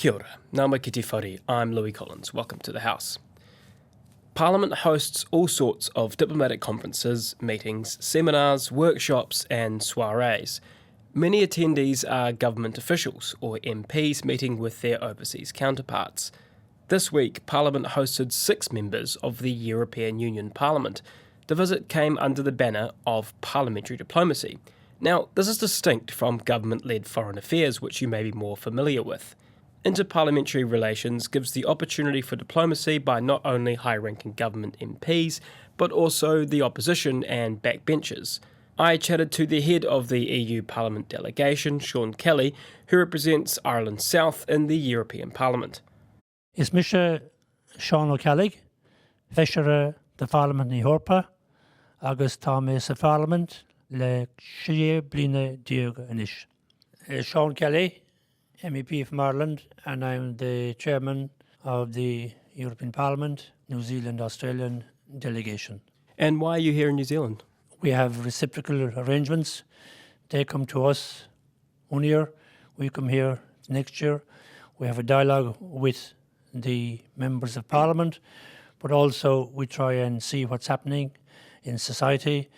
Kia ora, ngā mai ki te whare, I'm Louis Collins. Welcome to the House. Parliament hosts all sorts of diplomatic conferences, meetings, seminars, workshops and soirees. Many attendees are government officials or MPs meeting with their overseas counterparts. This week, Parliament hosted 6 members of the European Union Parliament. The visit came under the banner of parliamentary diplomacy. Now, this is distinct from government-led foreign affairs, which you may be more familiar with. Interparliamentary relations gives the opportunity for diplomacy by not only high-ranking government MPs, but also the opposition and backbenchers. I chatted to the head of the EU Parliament delegation, Sean Kelly, who represents Ireland South in the European Parliament. Is Misha Sean O'Kelly, Fisher the Parliament in Europa, August Thomas the Parliament, le Shia Blina Diog Anish. Sean Kelly, MEP from Ireland, and I'm the chairman of the European Parliament, New Zealand, Australian delegation. And why are you here in New Zealand? We have reciprocal arrangements. They come to us 1 year, we come here next year. We have a dialogue with the members of Parliament, but also we try and see what's happening in society,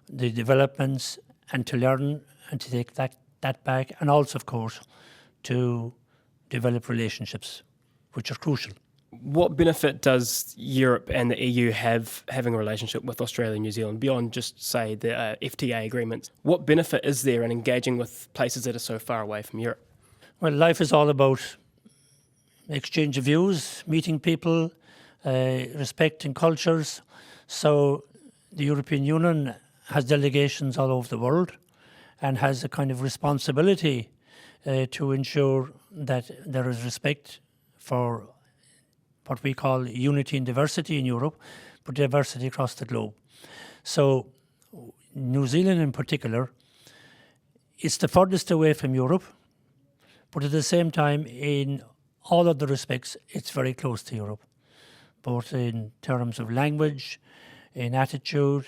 the developments, and to learn and to take that back, and also, of course, to develop relationships, which are crucial. What benefit does Europe and the EU have having a relationship with Australia and New Zealand beyond just, say, the FTA agreements? What benefit is there in engaging with places that are so far away from Europe? Well, life is all about exchange of views, meeting people, respecting cultures. So the European Union has delegations all over the world and has a kind of responsibility to ensure that there is respect for what we call unity and diversity in Europe, but diversity across the globe. So New Zealand in particular, it's the furthest away from Europe, but at the same time, in all other respects, it's very close to Europe, both in terms of language, in attitude,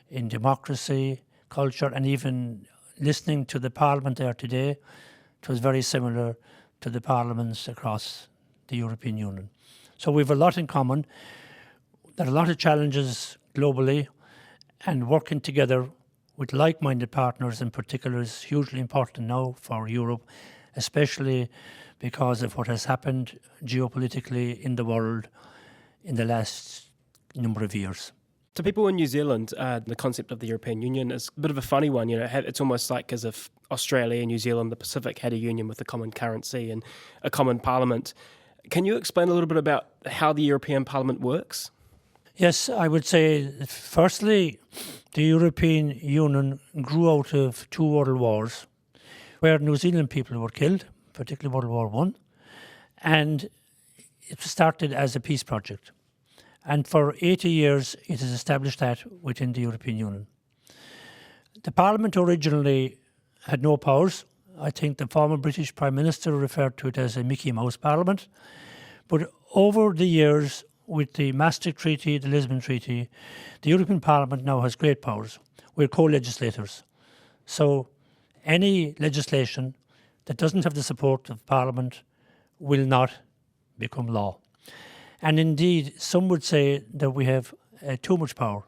in democracy, culture, and even listening to the Parliament there today. It was very similar to the parliaments across the European Union. So we have a lot in common. There are a lot of challenges globally, and working together with like-minded partners in particular is hugely important now for Europe, especially because of what has happened geopolitically in the world in the last number of years. To people in New Zealand, the concept of the European Union is a bit of a funny one. It's almost like as if Australia and New Zealand, the Pacific, had a union with a common currency and a common parliament. Can you explain a little bit about how the European Parliament works? Yes, I would say, firstly, the European Union grew out of 2 world wars, where New Zealand people were killed, particularly World War I, and it started as a peace project. And for 80 years, it has established that within the European Union. The Parliament originally had no powers. I think the former British Prime Minister referred to it as a Mickey Mouse Parliament. But over the years, with the Maastricht Treaty, the Lisbon Treaty, the European Parliament now has great powers. We're co-legislators. So any legislation that doesn't have the support of Parliament will not become law. And indeed, some would say that we have too much power,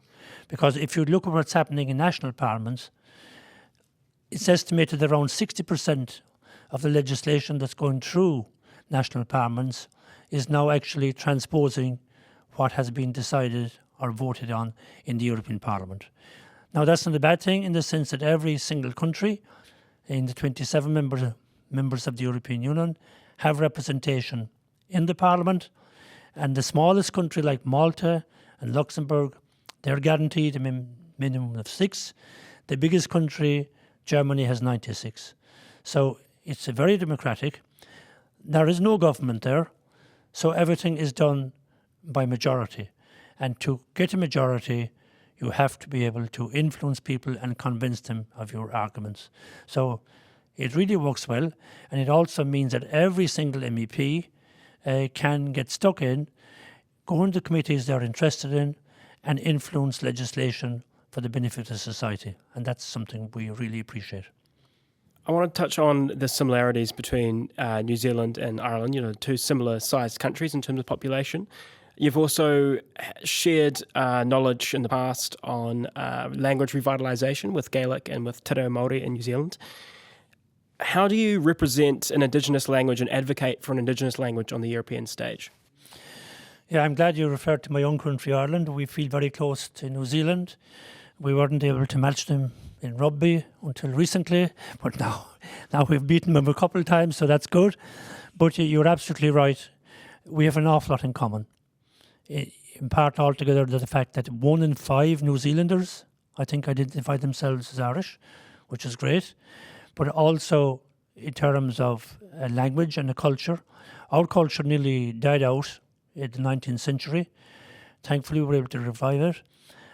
because if you look at what's happening in national parliaments, it's estimated that around 60% of the legislation that's going through national parliaments is now actually transposing what has been decided or voted on in the European Parliament. Now, that's not a bad thing, in the sense that every single country in the 27 members of the European Union have representation in the Parliament. And the smallest country like Malta and Luxembourg, they're guaranteed a minimum of 6. The biggest country, Germany, has 96. So it's a very democratic. There is no government there, so everything is done by majority. And to get a majority, you have to be able to influence people and convince them of your arguments. So it really works well, and it also means that every single MEP can get stuck in, go into committees they're interested in, and influence legislation for the benefit of society. And that's something we really appreciate. I want to touch on the similarities between New Zealand and Ireland, two similar sized countries in terms of population. You've also shared knowledge in the past on language revitalisation with Gaelic and with Te Reo Māori in New Zealand. How do you represent an Indigenous language and advocate for an Indigenous language on the European stage? Yeah, I'm glad you referred to my own country, Ireland. We feel very close to New Zealand. We weren't able to match them in rugby until recently, but now we've beaten them a couple of times, so that's good. But you're absolutely right. We have an awful lot in common. In part altogether to the fact that 1 in 5 New Zealanders, I think, identify themselves as Irish, which is great. But also in terms of a language and a culture. Our culture nearly died out in the 19th century. Thankfully, we were able to revive it.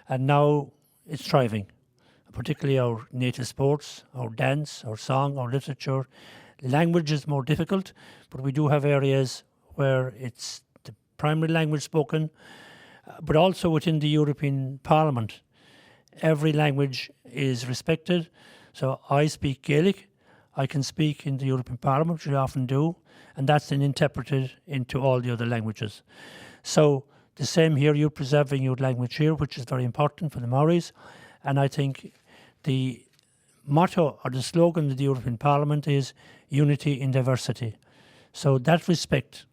And now it's thriving, particularly our native sports, our dance, our song, our literature. Language is more difficult, but we do have areas where it's the primary language spoken, but also within the European Parliament. Every language is respected. So I speak Gaelic. I can speak in the European Parliament, which I often do, and that's then interpreted into all the other languages. So the same here, you're preserving your language here, which is very important for the Maoris. And I think the motto or the slogan of the European Parliament is unity in diversity. So that respect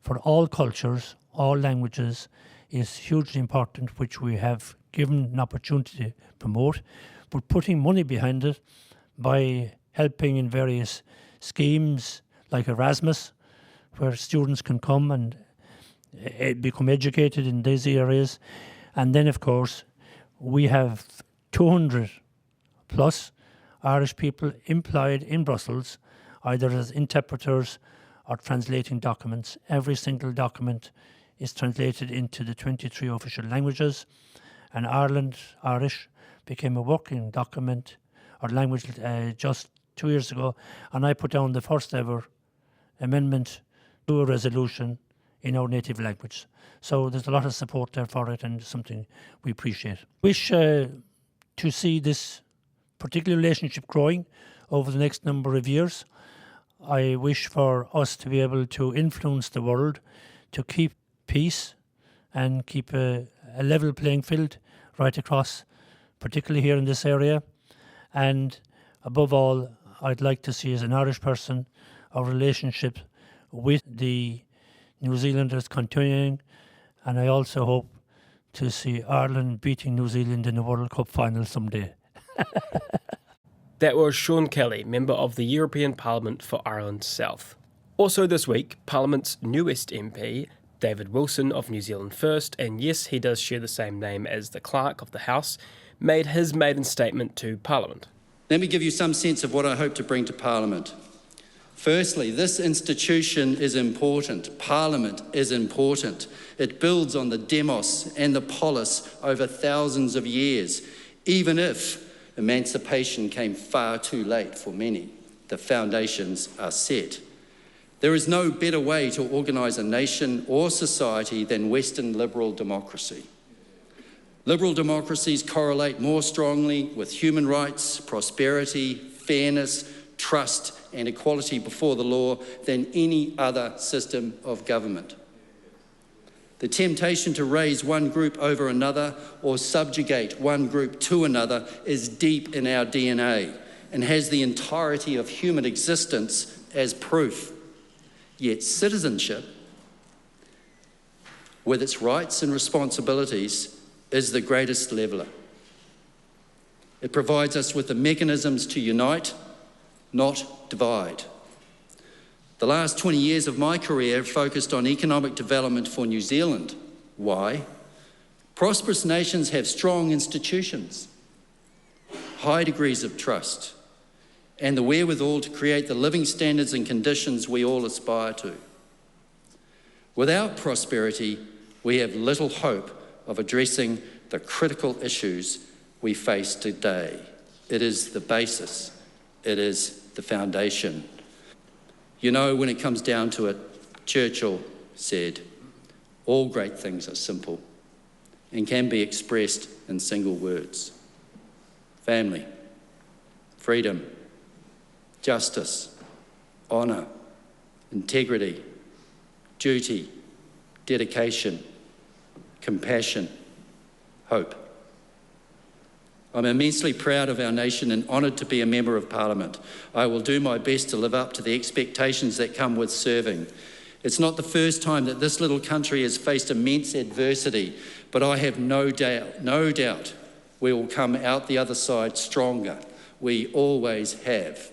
for all cultures, all languages is hugely important, which we have given an opportunity to promote, but putting money behind it by helping in various schemes like Erasmus, where students can come and become educated in these areas. And then, of course, we have 200 plus Irish people employed in Brussels, either as interpreters or translating documents. Every single document is translated into the 23 official languages, and Irish became a working document or language just 2 years ago, and I put down the first ever amendment to a resolution in our native language. So there's a lot of support there for it, and something we appreciate. Wish to see this particular relationship growing over the next number of years. I wish for us to be able to influence the world, to keep peace and keep a level playing field right across, particularly here in this area. And above all, I'd like to see, as an Irish person, our relationship with the New Zealanders continuing, and I also hope to see Ireland beating New Zealand in the World Cup final someday. That was Sean Kelly, member of the European Parliament for Ireland South. Also this week, Parliament's newest MP, David Wilson of New Zealand First, and yes, he does share the same name as the Clerk of the House, made his maiden statement to Parliament. Let me give you some sense of what I hope to bring to Parliament. Firstly, this institution is important. Parliament is important. It builds on the demos and the polis over thousands of years. Even if emancipation came far too late for many, the foundations are set. There is no better way to organise a nation or society than Western liberal democracy. Liberal democracies correlate more strongly with human rights, prosperity, fairness, trust and equality before the law than any other system of government. The temptation to raise one group over another or subjugate one group to another is deep in our DNA and has the entirety of human existence as proof. Yet citizenship, with its rights and responsibilities, is the greatest leveller. It provides us with the mechanisms to unite, not divide. The last 20 years of my career focused on economic development for New Zealand. Why? Prosperous nations have strong institutions, high degrees of trust, and the wherewithal to create the living standards and conditions we all aspire to. Without prosperity, we have little hope of addressing the critical issues we face today. It is the basis. It is the foundation. You know, when it comes down to it, Churchill said, all great things are simple and can be expressed in single words. Family, freedom, justice, honour, integrity, duty, dedication, compassion, hope. I'm immensely proud of our nation and honoured to be a Member of Parliament. I will do my best to live up to the expectations that come with serving. It's not the first time that this little country has faced immense adversity, but I have no doubt we will come out the other side stronger. We always have.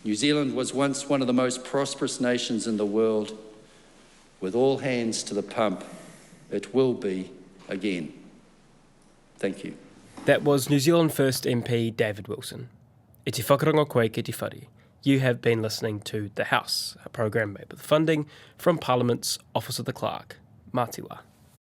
New Zealand was once one of the most prosperous nations in the world. With all hands to the pump, it will be again. Thank you. That was New Zealand First MP David Wilson. E te whakarongo koe ki te whare. You have been listening to The House, a program made with funding from Parliament's Office of the Clerk. Mā te wā.